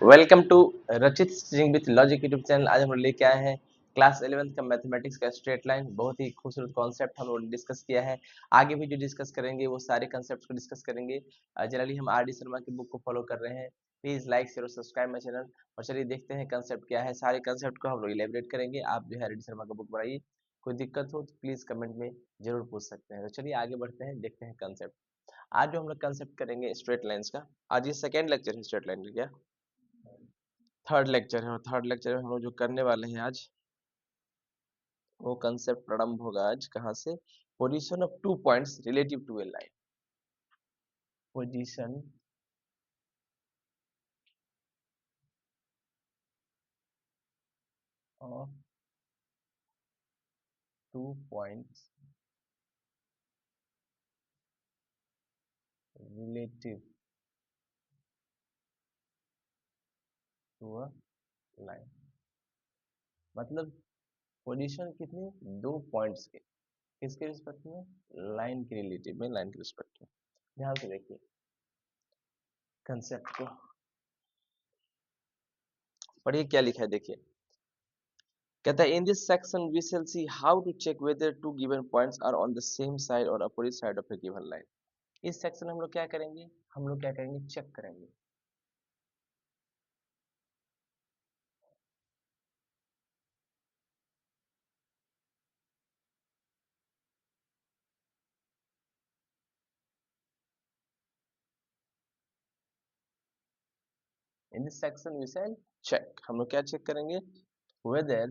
Welcome to रचित Singh with logic YouTube channel. आज हम लोग लेके आए हैं क्लास 11th का मैथमेटिक्स का स्ट्रेट लाइन। बहुत ही खूबसूरत कॉन्सेप्ट हम लोग ने डिस्कस किया है। आगे भी जो डिस्कस करेंगे वो सारे कॉन्सेप्ट्स को डिस्कस करेंगे। जनरली हम आर डी शर्मा की बुक को फॉलो कर रहे हैं। प्लीज लाइक शेयर और सब्सक्राइब माई चैनल। और चलिए देखते हैं कंसेप्ट क्या है। सारे कंसेप्ट को हम लोग इलेबरेट करेंगे। आप जो है आर डी शर्मा का बुक बनाइए। कोई दिक्कत हो तो प्लीज कमेंट में जरूर पूछ सकते हैं। तो चलिए आगे बढ़ते हैं, देखते हैं कंसेप्ट। आज जो हम लोग कंसेप्ट करेंगे स्ट्रेट लाइंस का। आज ये सेकेंड लेक्चर है स्ट्रेट लाइन का। क्या थर्ड लेक्चर है? और थर्ड लेक्चर में हम लोग जो करने वाले हैं आज, वो कंसेप्ट प्रारंभ होगा आज कहाँ से? Position of two points relative to a line. Position of two points relative to a line. मतलब पोजीशन कितनी? दो पॉइंट्स के। किसके रिस्पेक्ट में? लाइन के रिलेटिव में, लाइन के रिस्पेक्ट में। ध्यान से देखिए कंसेप्ट को, पढ़िए क्या लिखा है। देखिए कहता है in this section we shall see how to check whether two given points are on the same side और opposite side of a given line. इस सेक्शन में हम लोग क्या करेंगे? हम लोग क्या करेंगे? चेक करेंगे। In this section we shall check, हम लोग क्या चेक करेंगे? Whether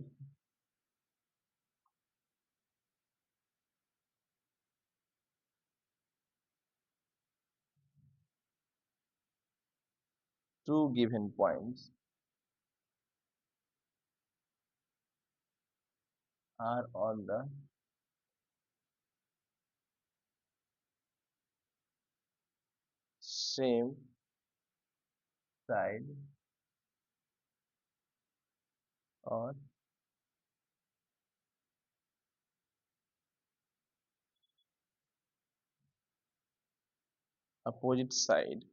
two given points are on the same side और opposite side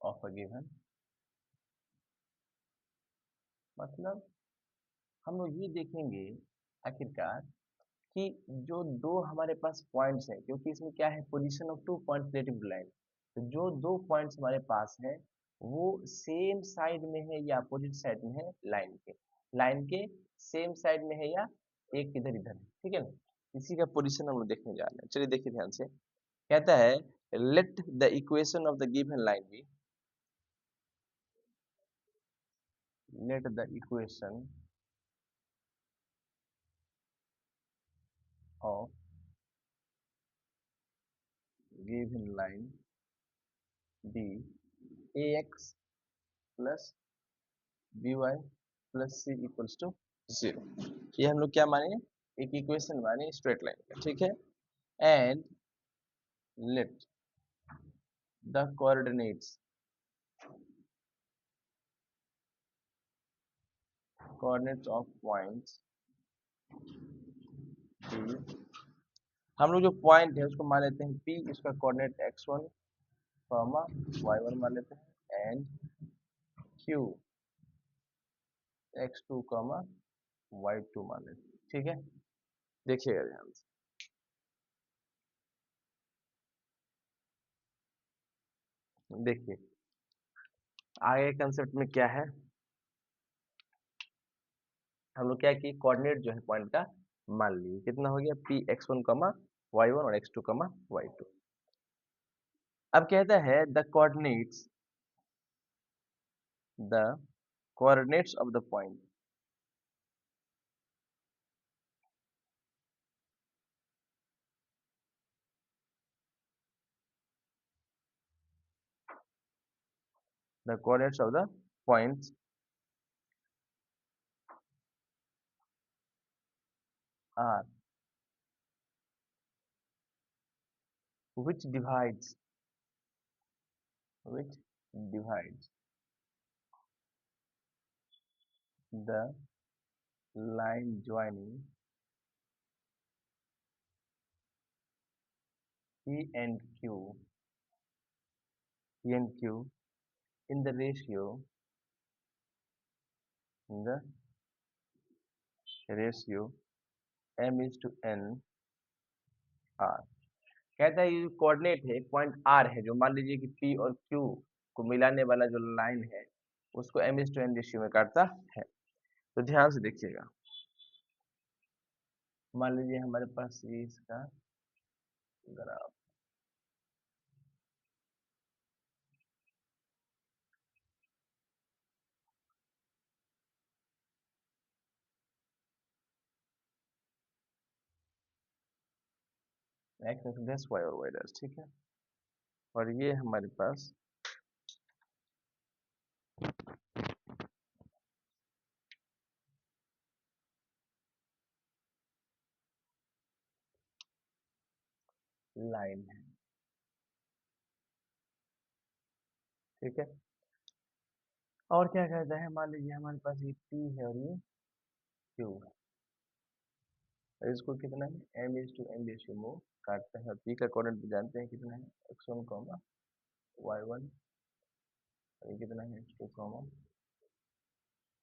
of a given. मतलब हम लोग ये देखेंगे आखिरकार कि जो दो हमारे पास पॉइंट्स हैं, क्योंकि इसमें क्या है? Position of two point relative to line. तो जो दो पॉइंट्स हमारे पास है वो सेम साइड में है या अपोजिट साइड में है लाइन के। लाइन के सेम साइड में है या एक इधर इधर है, ठीक है ना? इसी का पोजीशन हम लोग देखने जा रहे हैं। चलिए देखिए ध्यान से। कहता है let the equation of the given line be, let the equation of given line be ax plus by plus C equals to 0। ये हम लोग क्या माने? एक इक्वेशन माने स्ट्रेट लाइन का, ठीक है। And let the coordinates, coordinates of points be, हम लोग जो पॉइंट है उसको मान लेते हैं पी, इसका कोऑर्डिनेट x1 कॉमा y1 मान लेते हैं, and Q x2 comma y2 मान लेते हैं, ठीक है। देखिएगा ध्यान से, देखिए आगे कंसेप्ट में क्या है। हम लोग क्या किए? कोऑर्डिनेट जो है पॉइंट का मान लिए। कितना हो गया? पी x1 कमा y1 और x2 कमा y2। अब कहता है the coordinates of the point, the coordinates of the points are which divides which divides the line joining P and Q in the ratio in the ratio m is to n r। कहता है ये जो coordinate है, एक point r है, जो मान लीजिए कि p और q को मिलाने वाला जो लाइन है उसको m is to n ratio में काटता है। तो ध्यान से देखिएगा, मान लीजिए हमारे पास ये इसका ग्राफ, एक्स एक्स वाई और वाई डैश, ठीक है, और ये हमारे पास लाइन है, ठीक है। और क्या कहता है, मान लीजिए हमारे पास ये P है और ये Q है, और इसको कितना है m is to n ratio में काटते हैं। और P का कोऑर्डिनेट भी जानते हैं कितना है, x1 कॉमा y1, और ये कितना है x2 कॉमा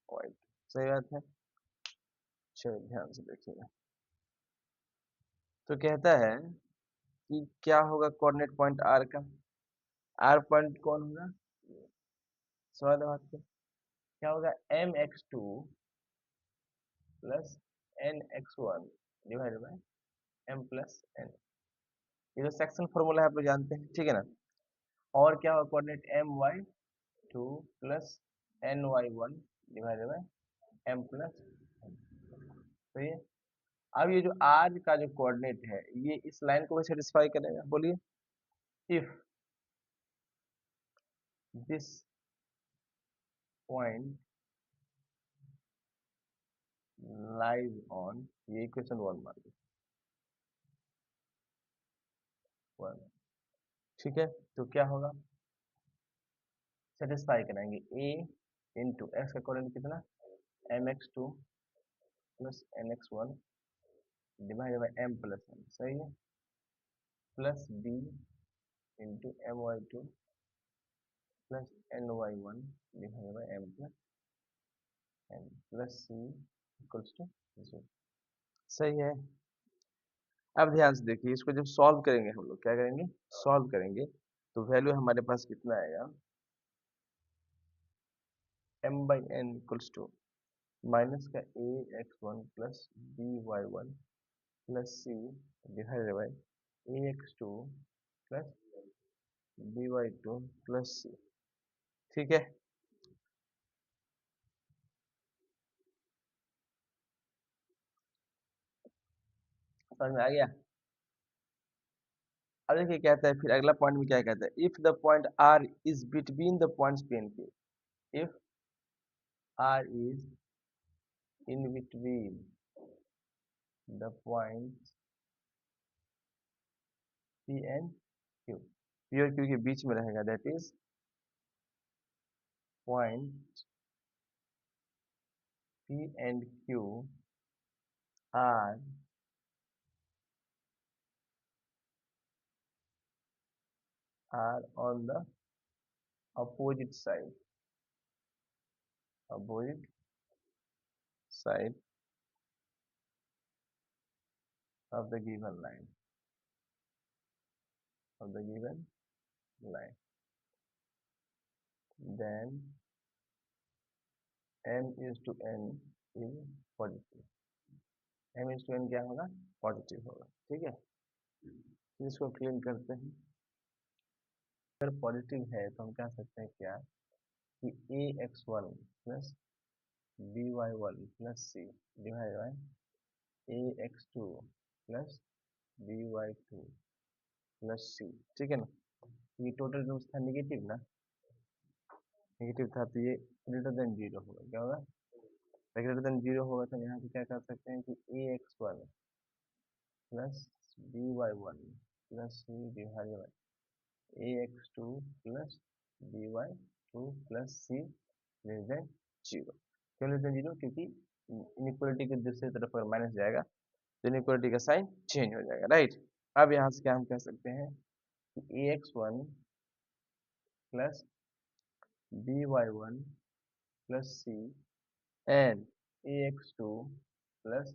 y2। सही बात है। चलिए ध्यान से देखिएगा, तो कहता है कि क्या होगा कोऑर्डिनेट पॉइंट r का। r पॉइंट कौन होगा, सवाल बात पे क्या होगा, mx2 plus nx1 divide by m plus n। ये जो सेक्शन फॉर्मूला है आप लोग जानते हैं, ठीक है ना। और क्या होगा coordinate my2 plus ny1 divide by m plus n। तो ये अब ये जो r का जो कोऑर्डिनेट है ये इस लाइन को भी सेटिस्फाई करेगा, बोलिए। If this point lies on, ये इक्वेशन 1 मान लीजिए 1, ठीक है। तो क्या होगा, सेटिस्फाई कराएंगे a इंटू एक्स का कोऑर्डिनेट कितना mx2 plus nx1 divide by m plus n, सही है, plus b into my2 plus ny1 divide by m plus n plus c equals to 0। सही है। अब ध्यान से देखिए, इसको जब सॉल्व करेंगे हम लोग क्या करेंगे, सॉल्व करेंगे, तो वैल्यू हमारे पास कितना आएगा, m by n equals to minus का a x1 plus b y1 plus c divided by a x2 plus b y2 plus c, ठीक है। समझ में आ गया। अब देखिए कहता है, फिर अगला पॉइंट में क्या कहता है, if the point r is between the points p and q। If r is in between the points p and q, p और q के बीच में रहेगा, that is point p and q are on the opposite opposite side of the given line, of the given line, then m is to n is positive। m is to n क्या होगा, positive होगा, ठीक है। फिर इसको clean करते हैं, अगर पॉजिटिव है तो हम कह सकते हैं क्या, कि a x1 plus b y1 plus c divide by a x2 plus b y2 plus c, ठीक है ना। ये टोटल रूट्स था नेगेटिव ना, नेगेटिव था, तो ये ग्रेटर देन जीरो होगा, क्या होगा, ग्रेटर देन जीरो होगा। तो यहाँ पे क्या कर सकते हैं कि A x one plus B Y one plus C divided by A X two plus B Y two plus C less than zero. क्यों लेस देन जीरो, क्योंकि इनइक्वालिटी के दूसरी तरफ अगर माइनस जाएगा तो इनइक्वालिटी का साइन चेंज हो जाएगा, राइट। अब यहाँ से क्या हम कह सकते हैं कि A x one plus by1 plus c and ax2 plus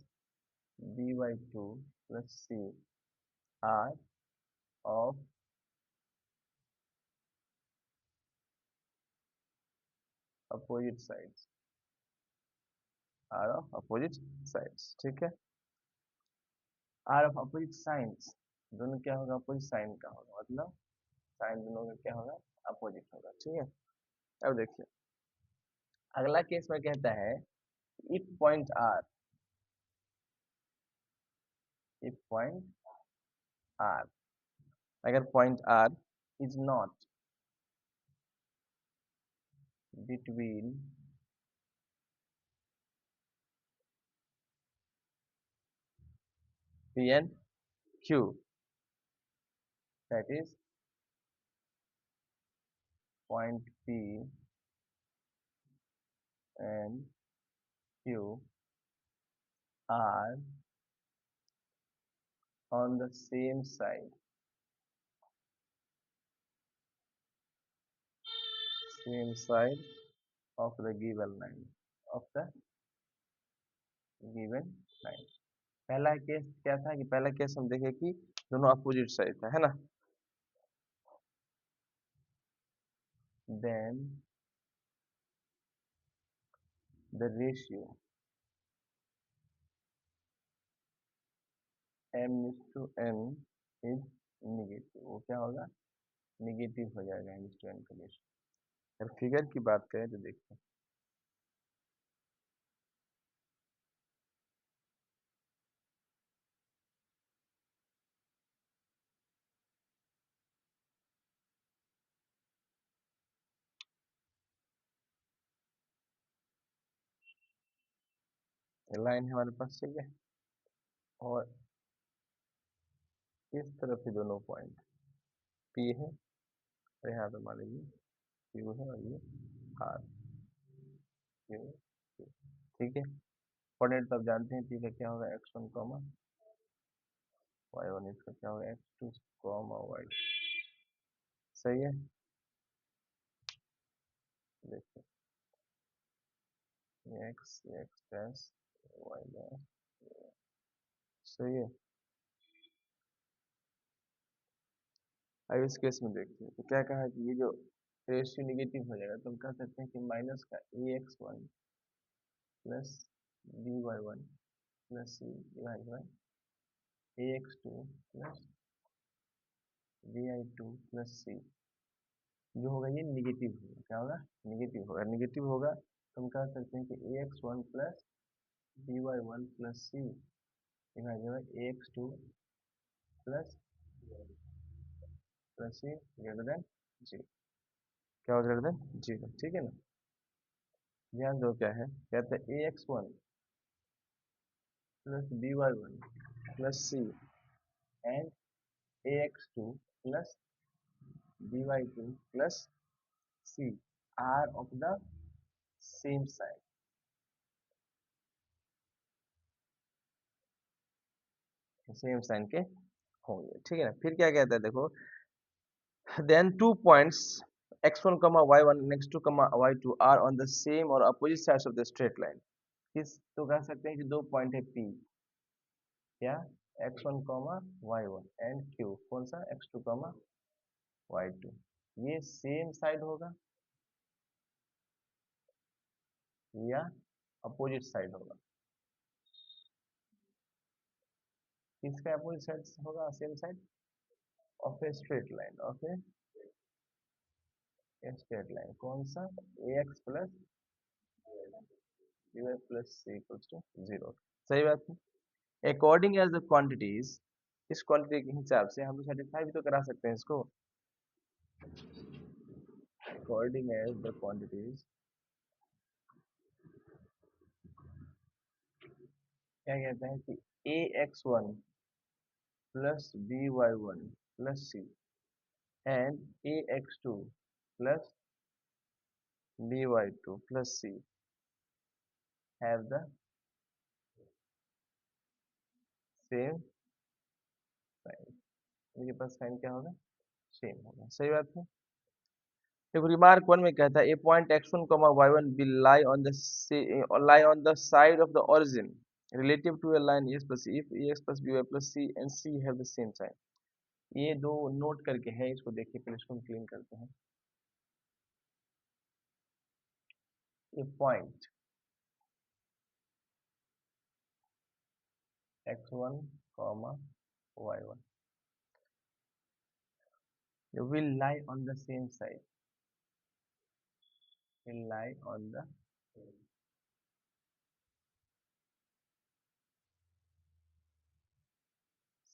by2 plus c are of opposite sides, are of opposite sides, ठीक है। आर ऑफ अपोजिट साइंस, दोनों क्या होगा, अपोजिट साइन का होगा, मतलब साइन दोनों का क्या होगा, अपोजिट होगा, ठीक है। अब देखिए अगला केस में कहता है if point R, if point R, अगर point R is not between P and Q, that is point P and Q are on the same side of the given line, of the given line। पहला case क्या था कि पहला case हम देखे कि दोनों अपोजिट साइड था, है ना। Then the ratio m/n is negative, वो क्या होगा, निगेटिव हो जाएगा m/n का रेशियो। अगर फिगर की बात करें तो देखिए ये लाइन है हमारे पास, ठीक है। और इस तरफ ही दोनों पॉइंट P है और यहाँ पे मान लीजिए Q है और ये R, Q, Q, ठीक है। कोऑर्डिनेट तो आप जानते हैं, P का क्या होगा x1 कॉमा y1, इसका क्या होगा x2 कॉमा y2, सही है। देखिए x x dash y dash, सही है। अब इस केस में देखिए तो क्या कहा है कि ये जो रेशियो निगेटिव हो जाएगा तो हम कह सकते हैं कि माइनस का ax1 plus by1 plus c divide by ax2 plus bi2 plus c, जो होगा ये निगेटिव होगा, क्या होगा, निगेटिव होगा। निगेटिव होगा तो हम कह सकते हैं कि ax1 plus by1 plus c divide by ax2 plus plus c greater than 0, क्या होगा, ग्रेटर देन 0, ठीक है ना। ध्यान दो क्या है, कहते हैं ax1 plus by1 plus c and ax2 plus by2 plus c are of the same side, same sign के होंगे, ठीक है ना। फिर क्या कहता है देखो, then two points x1 y1 and x2 y2 are on the same और opposite sides of the straight line. किस तो कह सकते हैं कि दो पॉइंट है P, क्या, x1 y1 एंड Q, कौन सा, x2 y2, ये सेम साइड होगा या अपोजिट साइड होगा, किसका अपोजिट साइड होगा, same side of a straight line, of a straight line, कौन सा, ax plus by plus c equals to 0, सही बात है। अकॉर्डिंग एज द क्वांटिटीज, इस क्वांटिटी के हिसाब से हम लोग सेटिस्फाई भी तो करा सकते हैं इसको। अकॉर्डिंग एज द क्वांटिटीज, क्या कहते हैं कि ax1 plus by1 plus c and ax2 plus by2 plus c have the same sign, इनके पास साइन क्या होगा, सेम होगा, सही बात है। देखो रिमार्क वन में कहता है ए point x1 comma y1 will lie on the side of the origin relative to a line a plus c if ax plus by plus c and c have the same sign। ये दो note करके है, इसको देखिए पहले इसको clean करते हैं। ए point x1 comma y1 will lie on the same side, will lie on the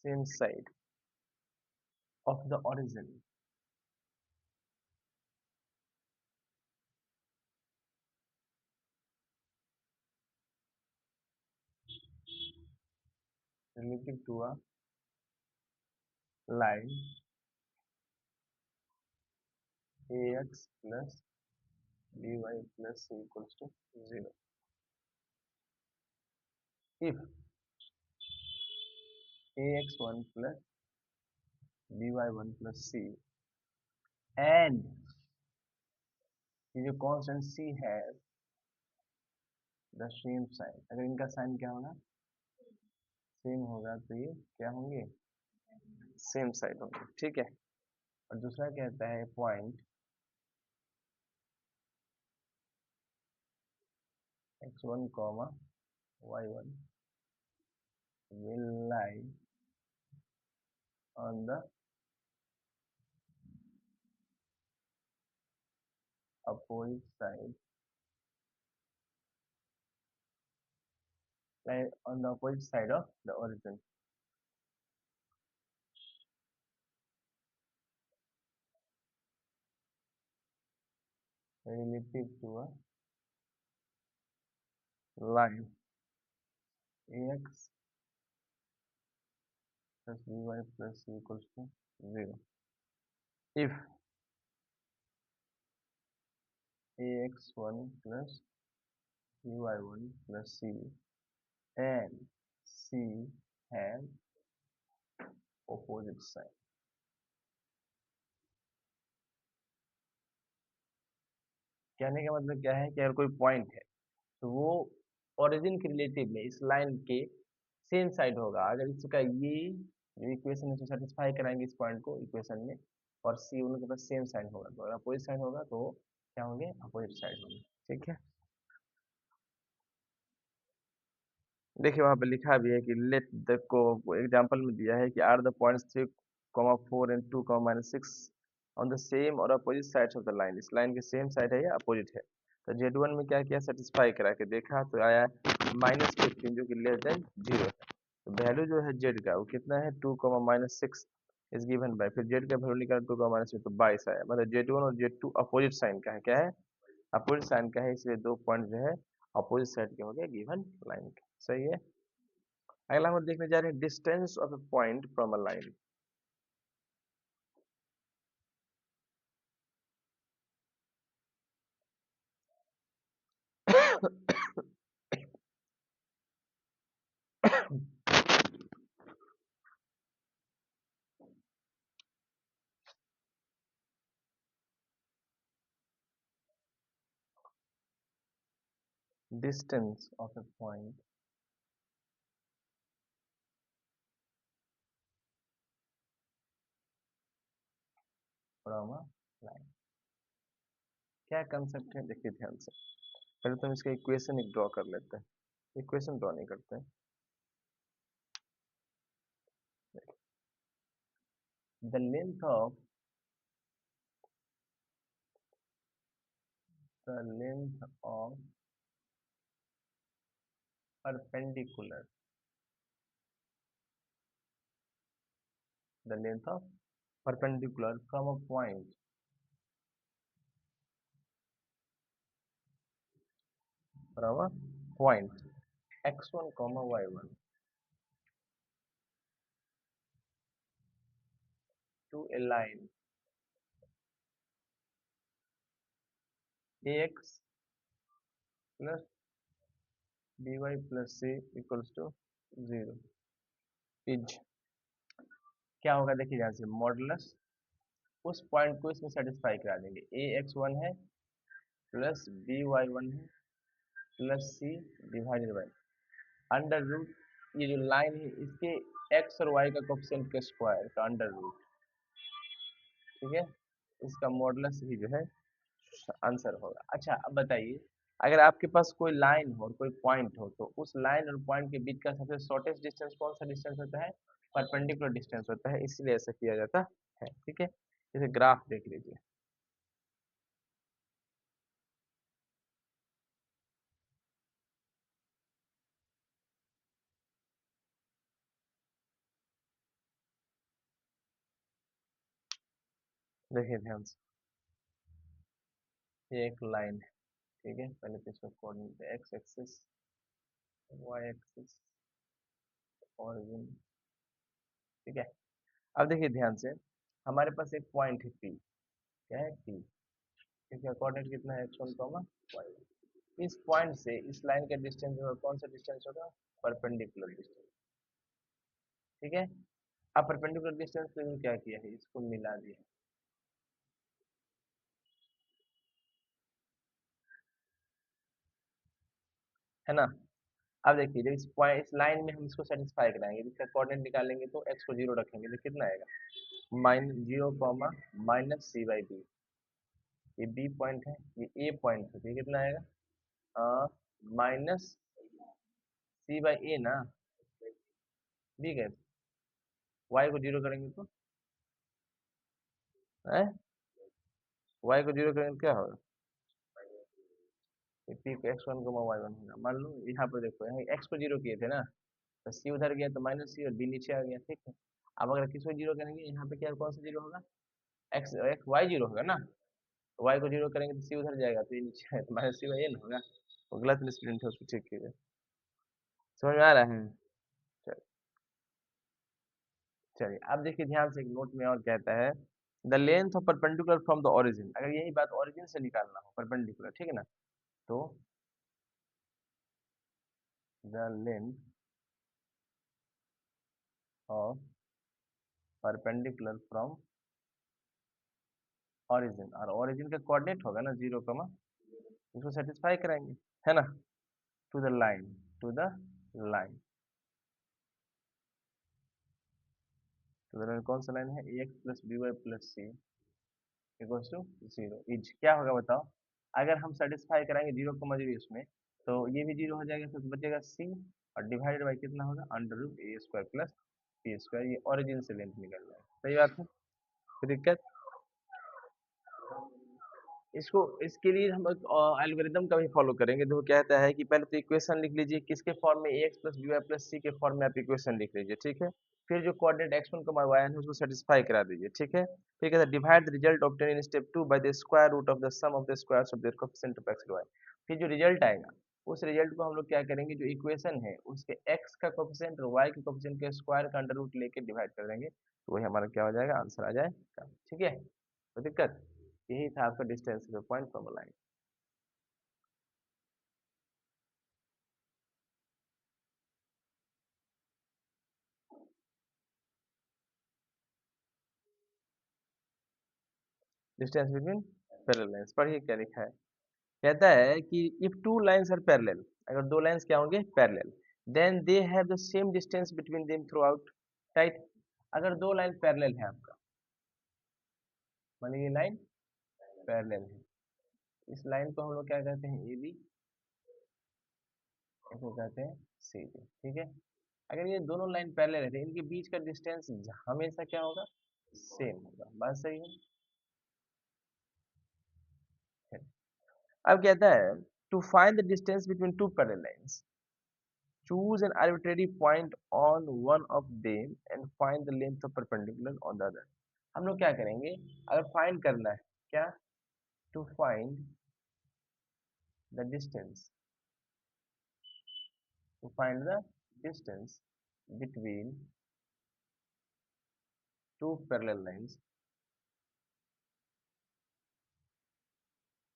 same side of the origin relative to a line ax plus by plus c equals to 0 if ax1 plus by1 plus c and ये जो constant c है the same sign, अगर इनका sign क्या होगा, same होगा तो ये क्या होंगे, सेम साइड होंगे, ठीक है। और दूसरा कहता है point x1 comma y1 will lie on the opposite side, lie on the opposite side of the origin relative to a line ax plus by plus c equals to 0 if ax1 plus by1 plus c and c have opposite side। कहने का मतलब क्या है कि अगर कोई point है तो वो ओरिजिन के रिलेटिव में इस लाइन के सेम साइड होगा, अगर इसका ये जो इक्वेशन है सेटिस्फाई कराएंगे इस पॉइंट को इक्वेशन में, और सी उनके पास सेम साइड होगा, तो अगर अपोजिट साइड होगा तो क्या होंगे, अपोजिट साइड होंगे, ठीक है। देखिए वहां पे लिखा भी है कि लेट द को एग्जांपल में दिया है कि are the points 3,4 and 2,-6 on the same और opposite sides of the line, इस लाइन के सेम साइड है या अपोजिट है। तो Z1 में क्या किया, सेटिस्फाई करा के देखा तो आया -15 जो कि लेस देन 0 है। तो वैल्यू जो है Z का वो कितना है, 2,-6 इज गिवन बाय, फिर Z का वैल्यू निकाला 2,-6 तो 22 आया, मतलब Z1 और Z2 अपोजिट साइन का है, क्या है, अपोजिट साइन का है, इसलिए दो पॉइंट जो है अपोजिट साइड के हो गए गिवन लाइन के, सही है। अगला हम देखने जा रहे हैं distance of A point from a line. Distance of A point from a line, क्या कंसेप्ट है देखिए ध्यान से। पहले तो हम इसका इक्वेशन एक ड्रॉ कर लेते हैं, इक्वेशन ड्रॉ नहीं करते हैं। The length of perpendicular, the length of perpendicular from a point x1 y1 to a line ax plus by plus c equals to 0 is क्या होगा, देखिए यहाँ से मॉडुलस उस पॉइंट को इसमें सेटिस्फाई करा देंगे। ए एक्स वन है प्लस बी वाई वन है plus C divided by under root, ये जो लाइन है इसके एक्स और वाई का कोफिशिएंट के स्क्वायर का अंडर रूट, ठीक है, इसका मॉडुलस ही जो है आंसर होगा। अच्छा अब बताइए, अगर आपके पास कोई लाइन हो और कोई पॉइंट हो तो उस लाइन और पॉइंट के बीच का सबसे शॉर्टेस्ट डिस्टेंस कौन सा डिस्टेंस होता है? परपेंडिकुलर डिस्टेंस होता है, इसलिए ऐसा किया जाता है। ठीक है, जैसे ग्राफ देख लीजिए। देखिए ध्यान से, ये एक लाइन है, ठीक है, पहले तो इसका coordinate x axis, Y axis, origin, ठीक है। अब देखिए ध्यान से, हमारे पास एक पॉइंट है पी, क्या है पी, इसका कोऑर्डिनेट कितना है? X one comma y. इस पॉइंट से इस लाइन का डिस्टेंस होगा, कौन सा डिस्टेंस होगा? परपेंडिकुलर डिस्टेंस, ठीक है। अब परपेंडिकुलर डिस्टेंस पे भी क्या किया है, इसको मिला दिया है ना। अब देखिए, जब इस पॉइंट इस लाइन में हम इसको सेटिस्फाई कराएंगे, इसका कोऑर्डिनेट निकालेंगे तो एक्स को जीरो रखेंगे तो कितना आएगा? Minus zero comma minus c by b, ये बी पॉइंट है, ये ए पॉइंट है, तो ये कितना आएगा? माइनस सी बाई ए ना, बी कैसे? वाई को जीरो करेंगे तो वाई को जीरो करेंगे तो क्या होगा? पी को एक्स वन को वाई वन होगा। मान लो यहाँ पर देखो, यहाँ एक्स को जीरो किए थे ना, तो सी उधर गया तो माइनस सी और बी नीचे आ गया, ठीक है। अब अगर किसको जीरो करेंगे, यहाँ पे क्या कौन सा जीरो होगा? एक्स एक्स वाई जीरो होगा ना, तो वाई को जीरो करेंगे तो सी उधर जाएगा तो ये नीचे है, तो माइनस सी बाई ये ना होगा। वो गलत स्टूडेंट है, उसको ठीक कीजिए। समझ में आ रहा है? चलिए, चलिए अब देखिए ध्यान से, एक नोट में और कहता है, the length of perpendicular from the origin, अगर यही बात ओरिजिन से निकालना हो परपेंडिकुलर, ठीक है ना, तो the length of perpendicular from origin, और ओरिजिन का कोऑर्डिनेट होगा ना जीरो कमा, इसको सेटिस्फाई कराएंगे, है ना, to the line, to the line, to the line कौन सा लाइन है? A X plus B Y plus C equals to zero, is क्या होगा बताओ? अगर हम सेटिस्फाई कराएंगे जीरो कमा जीरो इसमें, तो ये भी जीरो हो जाएगा, तो बचेगा सी, और डिवाइडेड बाई कितना होगा? अंडर रूट ए स्क्वायर प्लस बी स्क्वायर, ये ओरिजिन से लेंथ निकल रहा है। सही बात है, कोई दिक्कत? इसको इसके लिए हम एक एल्गोरिदम का भी फॉलो करेंगे। देखो कहता है कि पहले तो इक्वेशन लिख लीजिए, किसके फॉर्म में? A X plus B Y plus C के फॉर्म में आप इक्वेशन लिख लीजिए, ठीक है। फिर जो कोऑर्डिनेट एक्स वन का वाई है उसको सेटिस्फाई करा दीजिए, ठीक है। फिर कहता है divide the result obtain in step two by the square root of the sum of the squares of their coefficient of x y. फिर जो रिजल्ट आएगा, उस रिजल्ट को हम लोग क्या करेंगे, जो इक्वेशन है उसके एक्स का कोएफिशिएंट और वाई के कोएफिशिएंट के स्क्वायर का अंडर रूट लेके डिवाइड कर देंगे, तो वही हमारा क्या हो जाएगा? आंसर आ जाएगा, ठीक है। कोई दिक्कत? यही था आपका distance point formula. Distance between parallel lines, पढ़िए क्या लिखा है। कहता है कि if two lines are parallel, अगर दो लाइंस क्या होंगे? Parallel, then they have the same distance between them throughout, right. अगर दो लाइन पैरेलल है आपका, मान लीजिए लाइन पैरेलल है, इस लाइन को हम लोग क्या कहते हैं? ए बी, इसको कहते हैं सी बी, ठीक है। अगर ये दोनों लाइन पैरेलल है, इनके बीच का डिस्टेंस हमेशा क्या होगा? सेम होगा। बात सही है। अब कहता है to find the distance between two parallel lines, choose an arbitrary point on one of them and find the length of perpendicular on the other। हम लोग क्या करेंगे, अगर फाइंड करना है, क्या? To find the distance, to find the distance between two parallel lines,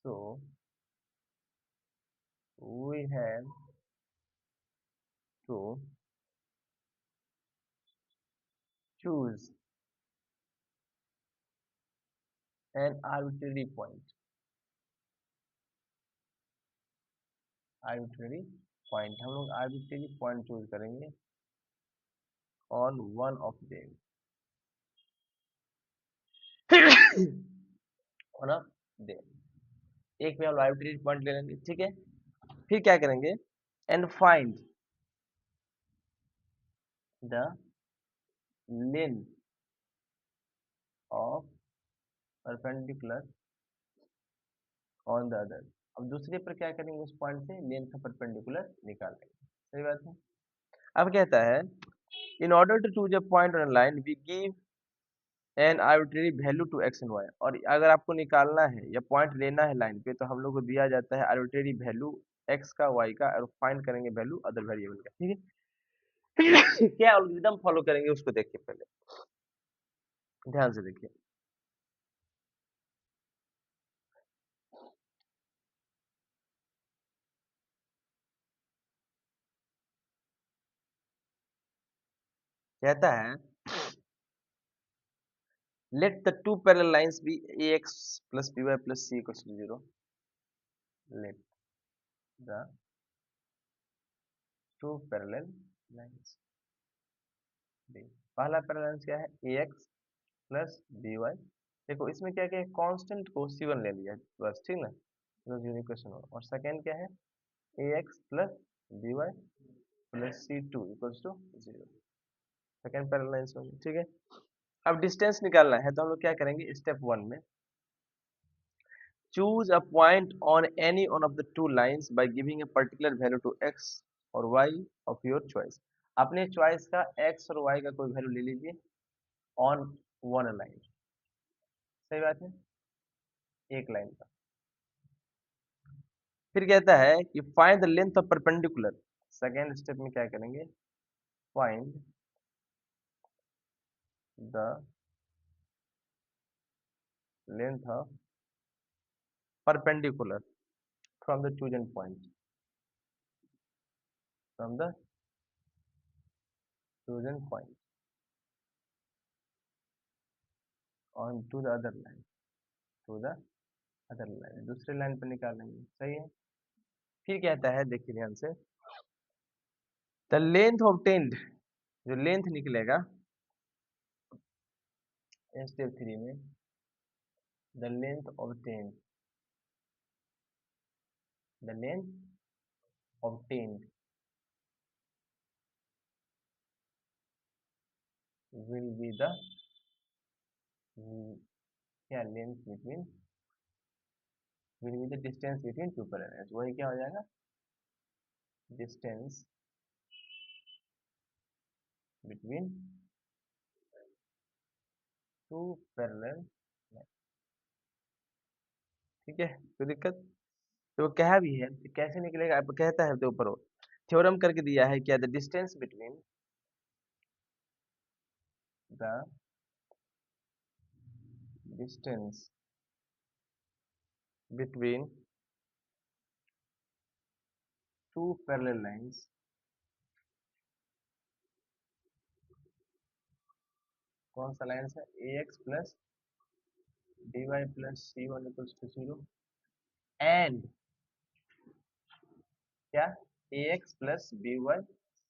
so we have to choose an arbitrary point, arbitrary point, हम लोग आर्बिट्रेरी पॉइंट चूज करेंगे on one of them, one of them, एक पे हम arbitrary point ले लेंगे, ठीक है। फिर क्या करेंगे, and find the length of perpendicular on the other. अब दूसरे पर क्या करेंगे, उस पॉइंट से लेंथ का परपेंडिकुलर निकाल लेंगे, सही बात है। अब कहता है in order to choose a point on line we give an arbitrary value to x and y, और अगर आपको निकालना है या पॉइंट लेना है लाइन पे, तो हम लोग को दिया जाता है आर्बिट्रेरी वैल्यू एक्स का, वाई का, और फाइंड करेंगे वैल्यू अदर वेरिएबल का, ठीक है। क्या एल्गोरिथम फॉलो करेंगे उसको देखिए, पहले ध्यान से देखिए। कहता है let the two parallel lines be ax plus by plus c equals to 0, let the two parallel lines be, पहला पैरेलल लाइन क्या है, ax प्लस by, देखो इसमें क्या क्या है, कांस्टेंट को c1 ले लिया है बस, ठीक ना, तो यूनिक क्वेश्चन हो। और सेकंड क्या है, ax plus by plus c2 equals to 0, second parallel line होगी, ठीक है। अब डिस्टेंस निकालना है, तो हम लोग क्या करेंगे, स्टेप वन में choose a point on any one of the two lines by giving a particular value to x और y of your choice, अपने चॉइस का x और y का कोई वैल्यू ले लीजिए ऑन वन लाइन, सही बात है, एक लाइन का। फिर कहता है कि find the length of perpendicular, second step में क्या करेंगे, find the length of perpendicular from the chosen point, from the chosen point on to the other line, to the other line, दूसरे लाइन पर निकालेंगे, सही है। फिर कहता है, देखिए ध्यान से, द लेंथ ऑब्टेन्ड, जो लेंथ निकलेगा स्टेप थ्री में, the length obtained, the length obtained will be the, क्या length between, will be the distance between two parallels, वही क्या हो जाएगा, डिस्टेंस बिटवीन टू पैरेलल, ठीक है, कोई दिक्कत, तो वो कहा भी है कि कैसे निकलेगा, अब कहता है तो ऊपर थ्योरम करके दिया है, क्या, the distance between the distance between two parallel lines, कौन सा लाइन है, A X plus dy plus C one equals to 0 and क्या, A X plus B Y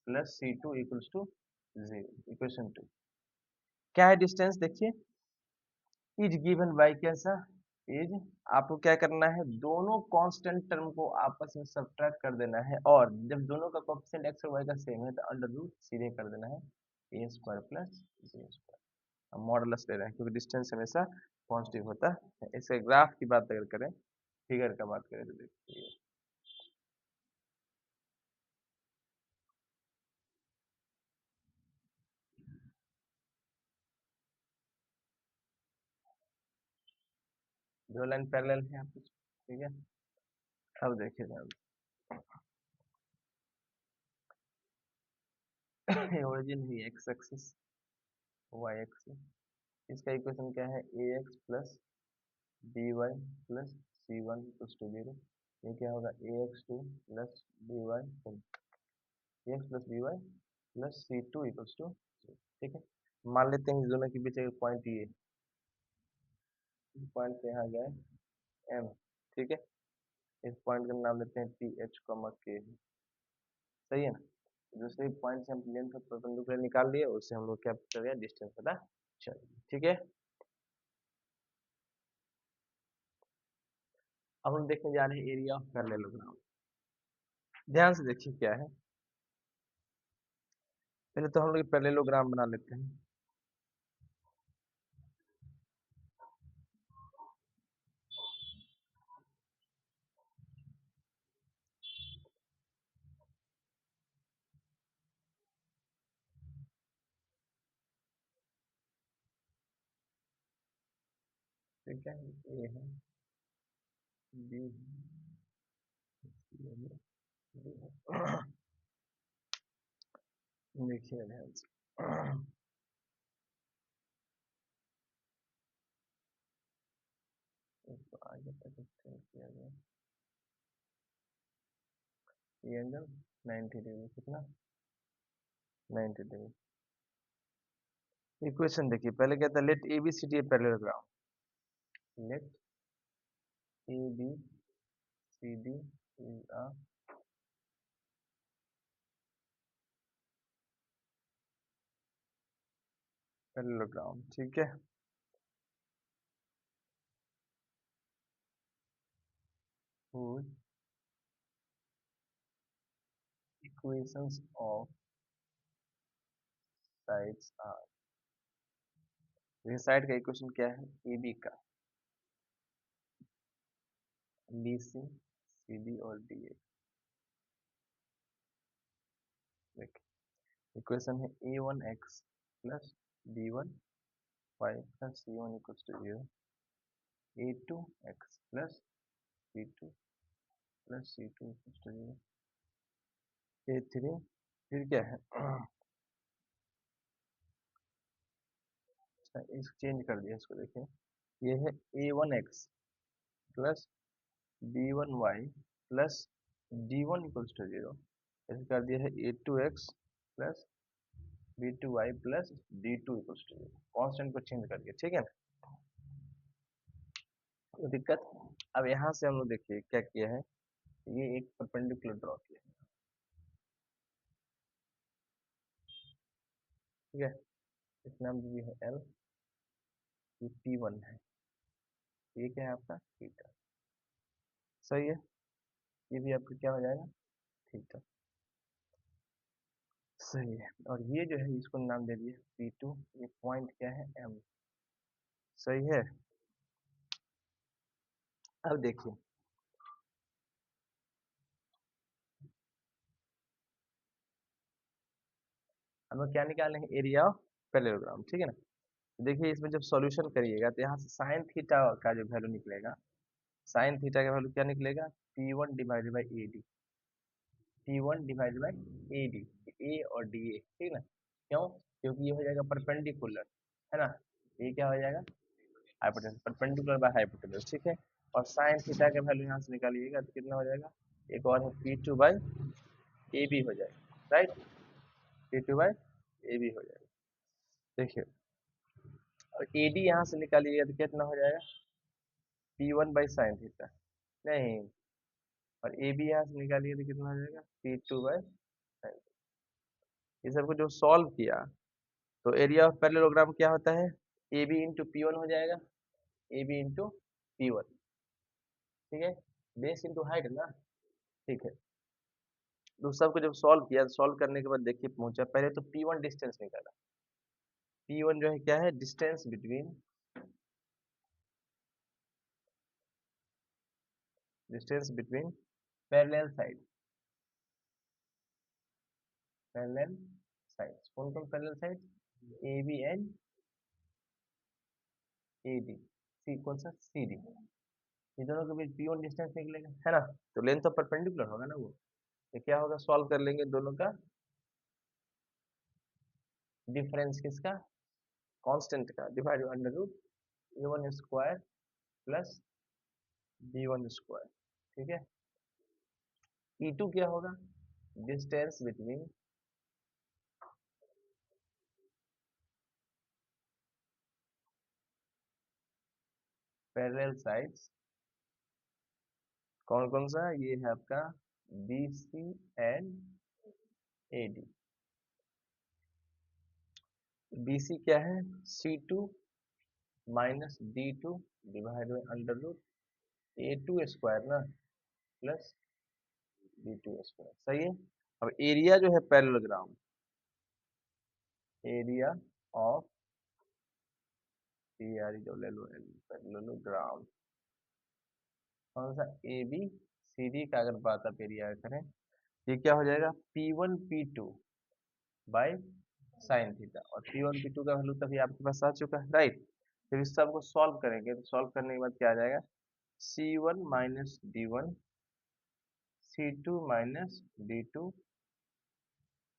plus C two equals to 0, equation 2, क्या है distance, देखिए is given by कैसा, is, आपको क्या करना है, दोनों कांस्टेंट टर्म को आपस में सब्ट्रैक्ट कर देना है, और जब दोनों का कोएफिशिएंट एक्स और वाई का सेम है, तो अंडर रूट सीधे कर देना है ए स्क्वायर प्लस बी स्क्वायर, हम मॉडुलस ले रहे हैं क्योंकि डिस्टेंस हमेशा पॉजिटिव होता है। इसके ग्राफ की बात अगर करें, फिगर का बात करें, तो देखिए दो लाइन पैरेलल है आपको, ठीक है। अब देखिए ध्यान से, ओरिजिन है एक्स एक्सिस, वाई एक्सिस, इसका इक्वेशन क्या है, A X plus B Y plus C one equals to 0, ये क्या होगा, A X two plus B Y, A X plus B Y plus C two equals to, ठीक है। मान लेते हैं इस दोनों के बीच एक पॉइंट ये, पॉइंट से यहाँ गए एम, ठीक है। इस पॉइंट का नाम लेते हैं पी एच कॉमा के, सही है ना। दूसरे पॉइंट से हम लेंथ ऑफ परपेंडिकुलर निकाल लिए, उससे हम लोग क्या कर गया, डिस्टेंस पता चलिए, ठीक है। अब हम देखने जा रहे हैं एरिया ऑफ पैरेललोग्राम। ध्यान से देखिए क्या है, पहले तो हम लोग पैरेललोग्राम बना लेते हैं। ठीक है, ए है, बी है, सी है, डी है। देखिए ध्यान से, इसको आगे तक एक्सटेंड किया गया। ये एंगल 90 डिग्री, कितना 90 डिग्री। इक्वेशन देखिए, पहले क्या था, let A B C D a parallelogram, let A B C D is a parallelogram, ठीक है। whose equations of sides are, ये साइड का इक्वेशन क्या है, ए बी का, बी सी, सी डी और डी ए। देखिए इक्वेशन है A one X plus B one Y plus C one equals to zero, A two X plus B two plus C two equals to zero, A three, फिर क्या है, अच्छा इसको change कर दिया, इसको देखिए, ये है A one X plus B one Y plus D one equals to zero, ऐसे कर दिया है A two X plus B two Y plus D two equals to zero, constant को चेंज करके, ठीक है ना, कोई दिक्कत। अब यहाँ से हम लोग देखिए क्या किया है, ये एक परपेंडिकुलर ड्रॉ किया है, ठीक है। इस नाम भी है एल, ये पी वन है, ये क्या है आपका थीटा, सही है। ये भी आपका क्या हो जाएगा, थीटा, सही है। और ये जो है इसको नाम दे दिए पी टू, ये पॉइंट क्या है एम, सही है। अब देखिए, हम लोग क्या निकाले हैं, एरिया ऑफ पैरेललोग्राम, ठीक है ना। देखिए इसमें जब सॉल्यूशन करिएगा तो यहाँ से साइन थीटा का जो वैल्यू निकलेगा, साइन थीटा का वैल्यू क्या निकलेगा, P one divided by A D, P one divided by A D, A और डी ए, ठीक है ना। क्यों, क्योंकि ये हो जाएगा परपेंडिकुलर, है ना, ये क्या हो जाएगा, हाइपोटेनस, परपेंडिकुलर बाय हाइपोटेनस, ठीक है। और साइन थीटा का वैल्यू यहाँ से निकालिएगा तो कितना हो जाएगा, एक और है p two by a b हो जाएगा, right, p two by a b हो जाएगा। देखिए और ए डी यहाँ से निकालिएगा तो कितना हो जाएगा, P one by sine theta, नहीं, और ए बी यहाँ से निकालिए तो कितना हो जाएगा, पी टू बाई साइन। ये सबको जो सॉल्व किया तो एरिया ऑफ पैरेललोग्राम क्या होता है, ए बी इंटू पी वन हो जाएगा, a b into p one, ठीक है, बेस इंटू हाइट ना, ठीक है। तो सबको जब सॉल्व किया, सॉल्व करने के बाद देखिए पहुंचा, पहले तो पी वन डिस्टेंस निकाला, पी वन जो है क्या है, distance between, distance between parallel side, parallel sides, कौन कौन parallel side, A B and A D, C कौन सा, सी डी, ये दोनों के बीच पी वन डिस्टेंस निकलेगा, है ना। तो लेंथ ऑफ परपेंडिकुलर होगा ना वो, तो क्या होगा, सॉल्व कर लेंगे दोनों का डिफरेंस, किसका, कांस्टेंट का, divide under root A one square plus B one square, ठीक है। ई टू क्या होगा, डिस्टेंस बिटवीन पैरेलल साइड्स कौन कौन सा, ये है आपका B C and A D. B C क्या है, C two minus D two divide by under root A two square ना प्लस डी टू स्क्वायर, सही है। अब एरिया जो है parallelogram, area of P R E W L O L parallelogram कौन सा, ए बी सी डी का अगर बात आप एरिया करें, ये क्या हो जाएगा P one P two by sine theta, और पी वन पी टू का वैल्यू तभी आपके पास आ चुका है, राइट। फिर इस सब को सॉल्व करेंगे, तो सॉल्व करने के बाद क्या आ जाएगा, C one minus D one C two minus D two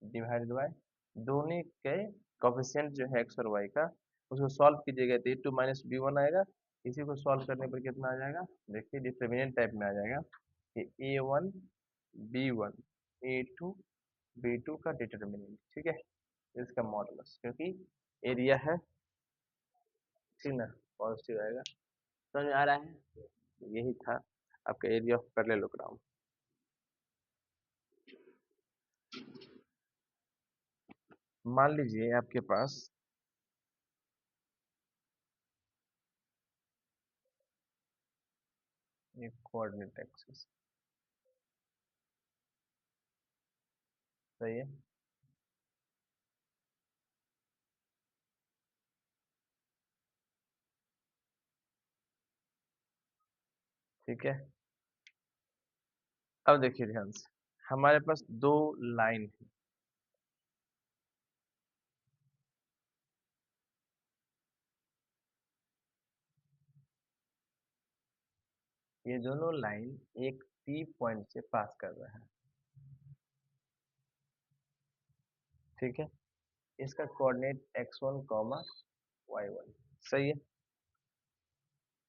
divided by दोनों के कोफिशिएंट जो है एक्स और वाई का, उसको सॉल्व कीजिएगा तो ए टू माइनस बी वन आएगा। इसी को सॉल्व करने पर कितना आ जाएगा, देखिए डिटरमिनेंट टाइप में आ जाएगा कि A one B one A two B two का डिटरमिनेंट, ठीक है, इसका मॉडुलस, क्योंकि एरिया है, ठीक ना, पॉजिटिव आएगा। समझ में आ रहा है, तो यही था आपका एरिया ऑफ पैरेललोग्राम। मान लीजिए आपके पास एक कोऑर्डिनेट एक्सिस, सही है, ठीक है। अब देखिए ध्यान से, हमारे पास दो लाइन है, ये दोनों लाइन एक पी पॉइंट से पास कर रहा है, ठीक है। इसका कोऑर्डिनेट x1 कॉमा y1, सही है।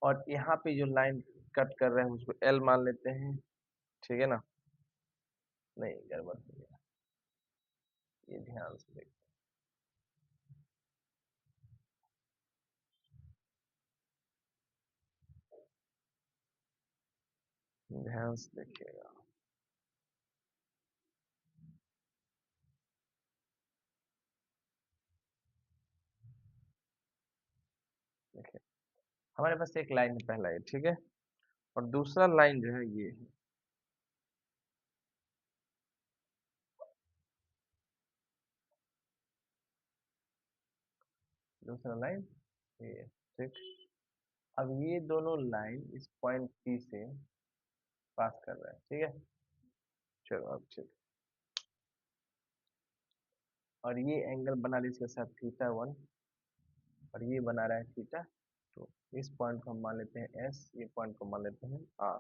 और यहाँ पे जो लाइन कट कर रहे हैं उसको L मान लेते हैं, ठीक है ना, नहीं गड़बड़ हो गया, ये ध्यान से देखिए, ध्यान से देखिएगा, देखिए हमारे पास एक लाइन है पहला, ये ठीक है, और दूसरा लाइन जो है ये है, दूसरा लाइन ये है, ठीक। अब ये दोनों लाइन इस पॉइंट P से पास कर रहा है, ठीक है, चलो अब ठीक। और ये एंगल बना लीजिए इसके साथ थीटा वन, और ये बना रहा है थीटा टू। इस पॉइंट को हम मान लेते हैं एस, ये पॉइंट को मान लेते हैं आर।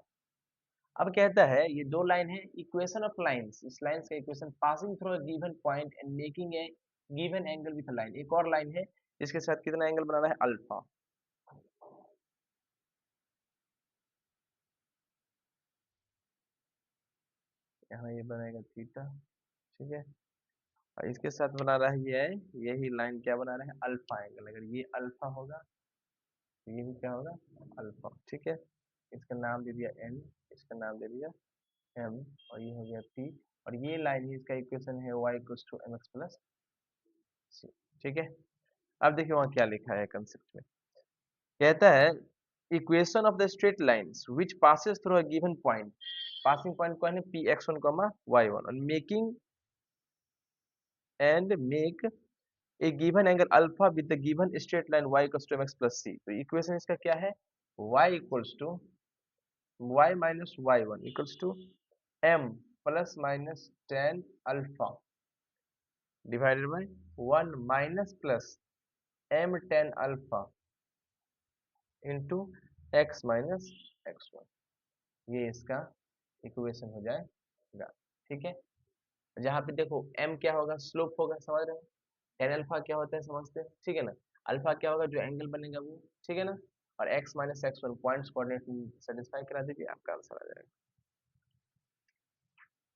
अब कहता है ये दो लाइन है, इक्वेशन ऑफ लाइंस, इस लाइंस का equation passing through a given point and making a given angle with a line. एक और लाइन है, इसके साथ कितना एंगल बना रहा है, अल्फा। यहाँ ये बनेगा थीटा, ठीक है, और इसके साथ बना रहा है ये, यही लाइन क्या बना रहा है, अल्फा एंगल। अगर ये अल्फा होगा तो ये भी क्या होगा, अल्फा, ठीक है। इसका नाम दे दिया एन, इसका नाम दे दिया एम, और ये हो गया पी, और ये लाइन ही इसका इक्वेशन है y equals to mx plus C, ठीक है। अब देखिए वहाँ क्या लिखा है कंसेप्ट में, कहता है equation of the straight lines which passes through a given point, passing point कौन है, P X one comma Y one, और making and make a given angle alpha with the given straight line y equals to mx plus C. तो equation इसका क्या है, y equals to y minus Y one equals to m plus minus tan alpha divided by one minus plus m tan alpha into x minus x one, ये इसका equation हो जाएगा, ठीक है। जहाँ पे देखो m क्या होगा, स्लोप होगा, समझ रहे हो, टेन अल्फा क्या होता है समझते हैं, ठीक है ना, अल्फा क्या होगा, जो एंगल बनेगा वो, ठीक है ना, और x minus x one points coordinate satisfy करा दीजिए, आपका आंसर आ जाएगा।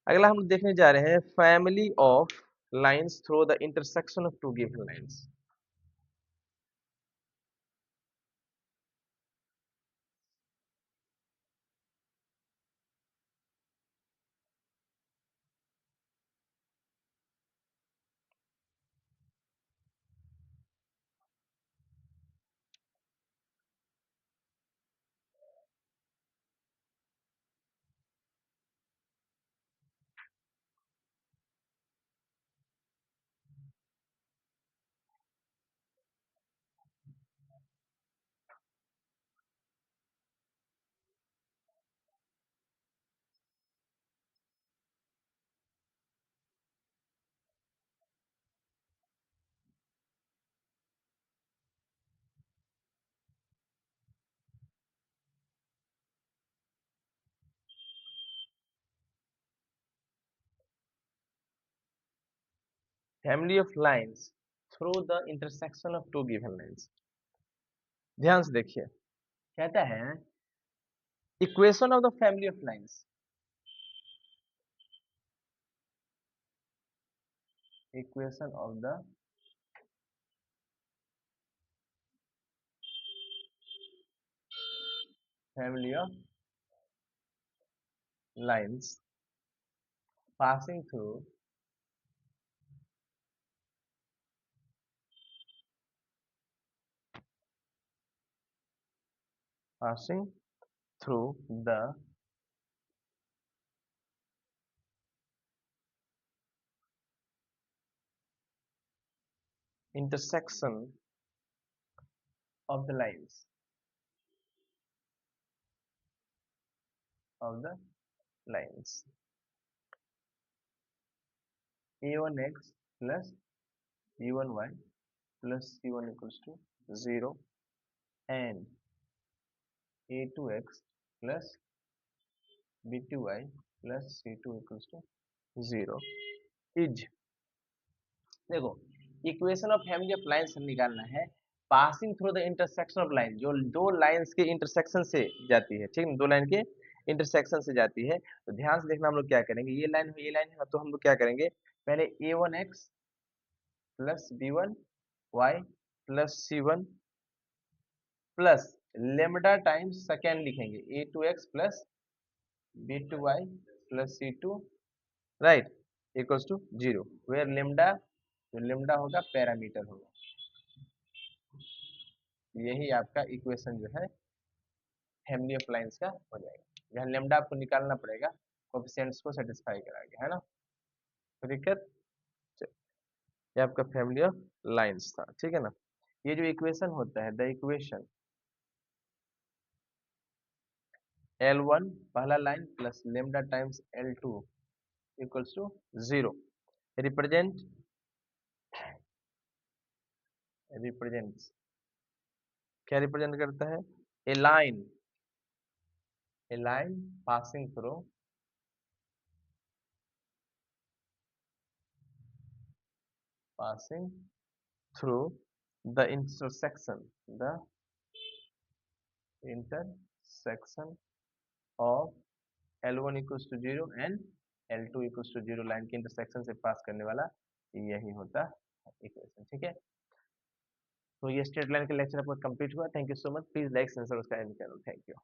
अगला हम देखने जा रहे हैं family of lines through the intersection of two given lines. Family of lines through the intersection of two given lines. ध्यान से देखिए, कहता है equation of the family of lines, equation of the family of lines passing through passing through the intersection of the lines of the lines a1x plus b1y plus c1 equals to 0 and a2x plus b2y plus c2 equals to 0 is, देखो equation of family of lines निकालना है passing through the intersection of line, जो दो lines के intersection से जाती है, ठीक है, दो लाइन के इंटरसेक्शन से जाती है। तो ध्यान से देखना, हम लोग क्या करेंगे, ये लाइन है तो हम लोग क्या करेंगे, पहले a1x plus b1y plus c1 plus lambda times second लिखेंगे a2x plus b2y plus c2, right, equals to 0 where lambda, जो लेमडा होगा पैरामीटर होगा। यही आपका इक्वेशन जो है फैमिली ऑफ लाइंस का हो जाएगा। यहाँ लेमडा आपको निकालना पड़ेगा कोएफिशिएंट्स को सेटिस्फाई करा के, है ना, कोई दिक्कत। ये आपका फैमिली ऑफ लाइंस था, ठीक है ना। ये जो इक्वेशन होता है, द इक्वेशन L1 पहला line plus lambda times L2 equals to 0 represent represents, क्या रिप्रेजेंट करता है, a line, a line passing through passing through the intersection of L1 equals to 0 and L2 equals to 0 line के intersection से पास करने वाला यही होता है इक्वेशन, ठीक है। तो ये स्ट्रेट लाइन का लेक्चर आपका कंप्लीट हुआ। Thank you so much, please like and subscribe channel, thank you.